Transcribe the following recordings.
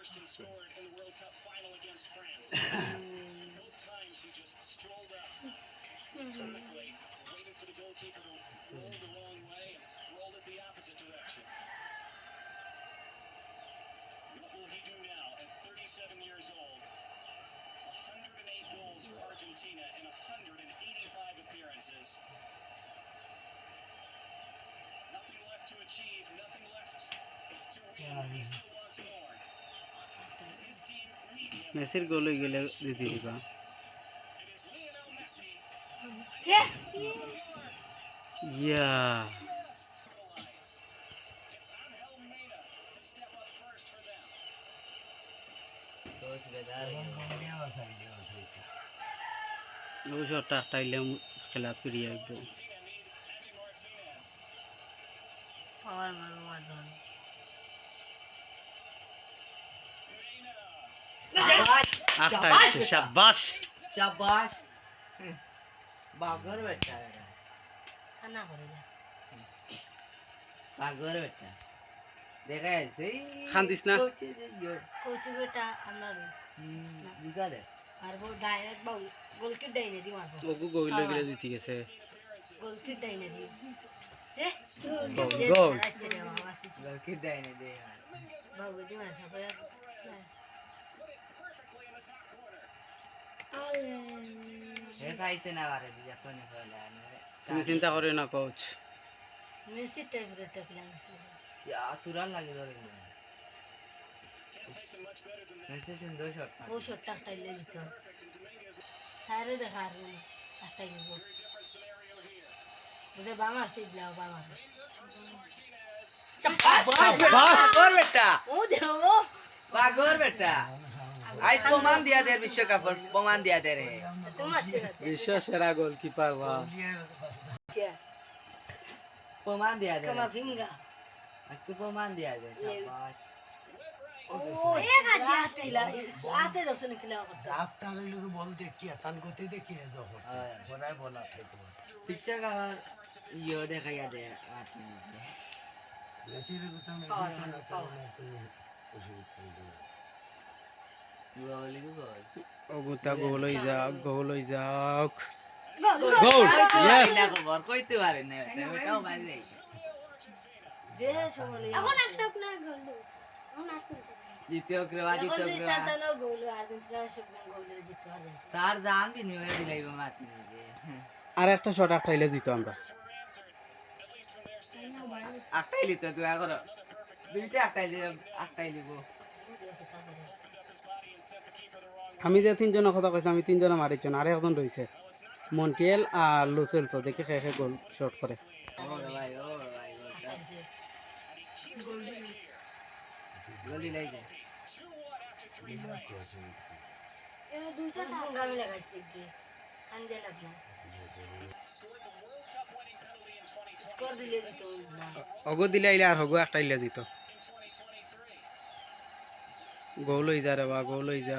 first and scored in the World Cup final against France. Both times he just strolled up clinically, waited for the goalkeeper to roll the wrong way and rolled it the opposite direction. What will he do now at 37 years old? 108 goals for Argentina in 185 appearances. Nothing left to achieve, nothing left to win. He still wants more. His team need him. মেসির গোল হয়ে গেলে দিতে দিবা It is Lionel Messi. Yeah. Yeah It's Angel Mena to step up first for them. ও শটটা টাইলে খেলাত করিয়া আইব Argentina need Emi Martinez. Power Maradona. Mena. আটটা আইছে শাবাশ शाबाश बागर बेटा खाना করে না। बागर बेटा देखा ऐसे खान दिस ना? কোচ বেটা আপনার बुझा दे আর বল ডাইরেক্ট বাউল গোলকিপ ডাইনে দি মারবো। ওগু গোল হয়ে গেলে জিতে গেছে গোলকিপ ডাইনে দি। এ গোল আচ্ছা রে বাবা আসিস। लड़की देने दे বাবু দি মারছে পরে। ये खाइते ना वारे दिया सोने खोला তুমি চিন্তা করে না কোচ মেসি টেবিলে টেকলাম या तुरंत लगे दो मैंने से दो शॉट ও শটটা টাইলে দিত তারে দেখার একটা গিয়ে বুঝে বামা সিবলাও বামা बागर बेटा ও দেবো बागर बेटा आज प्रमाण दिया दे विश्व कप प्रमाण दिया दे रे তোমার চেনা বিশ্ব সেরা গোলকিপার বা प्रमाण दिया दे কমা ফিঙ্গা आज को प्रमाण दिया दे शाबाश ও আতিলা আতে দছ নিকলা করছে আফটারে লোক বল দেখিয়া তান গতি দেখিয়া যখন বড়াই বলা খাইতো विश्व कप यो देखा दे आती মেসির কথা মেসি না তো তুমি गोली गोल ওগুতা গোল হয়ে যাক গোল Yes. ना को बर কইতে পারে না বেটাও মারি দেই যে সমলে এখন একটা না গোল এখন আসছে দ্বিতীয় ক্রীড়া এখন দ্বিতীয় যে ক্রীড়া তাতানো গোল আর্জেন্টিনা সব গোল জিততে পারে তার দাম কি নিয়ে দিলাইব মাতি আর একটা শট আটটাইলে জিতো আমরা আটটাই লিতে তুই আগর দুইটা আটটাই লিব আমি যে তিনজনের কথা কইছি আমি তিনজনে মারিছন আর একজন রইছে মন্টিয়েল আর লুসেলসো দেখে খেয়ে গোল শট করে ও ভাই গোলি লাই দে এ দুইটা গামি লাগাইছে কি আনজে লাগনা স্কোর দিলে দিত না অগো দিলে আইলে আর হগো একটাইলে জিতো গোল হয়ে যা রে বা গোল হয়ে যা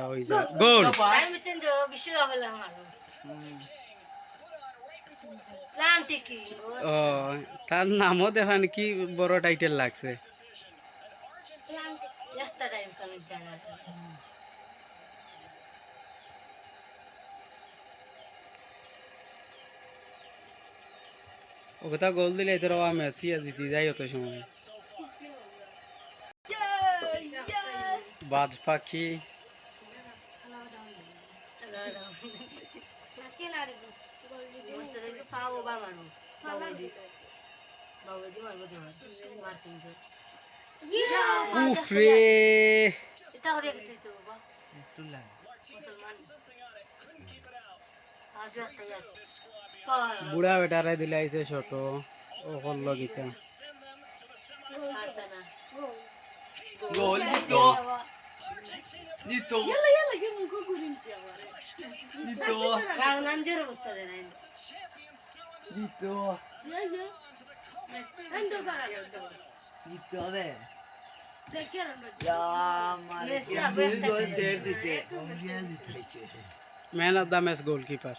গোল আমি চেঞ্জ বিশ্বকাপ হলো আমার প্লান্টি কি ও তার নামও দেখান কি বড় টাইটেল লাগছে একটা টাইম কামি জানা আছে ওটা গোল দিলে তোর মেসি জিতে যায় অত সময় বাজ পাখি পাও বা মানো বাবুদি মারবো তোমার মারতিন যে উফ রে এটা করে দিতে বাবা একটু লাগ মুসলমান আজ একটা বুড়া বেটারে দিলাইছে ছোট ও করলো গীতা গোল জিতো জিতো জিতো কারণ আঞ্জের অবস্থা দেয় না জিতো জিতো রে মেসি দুই গোল সেট দিছে man of the match goalkeeper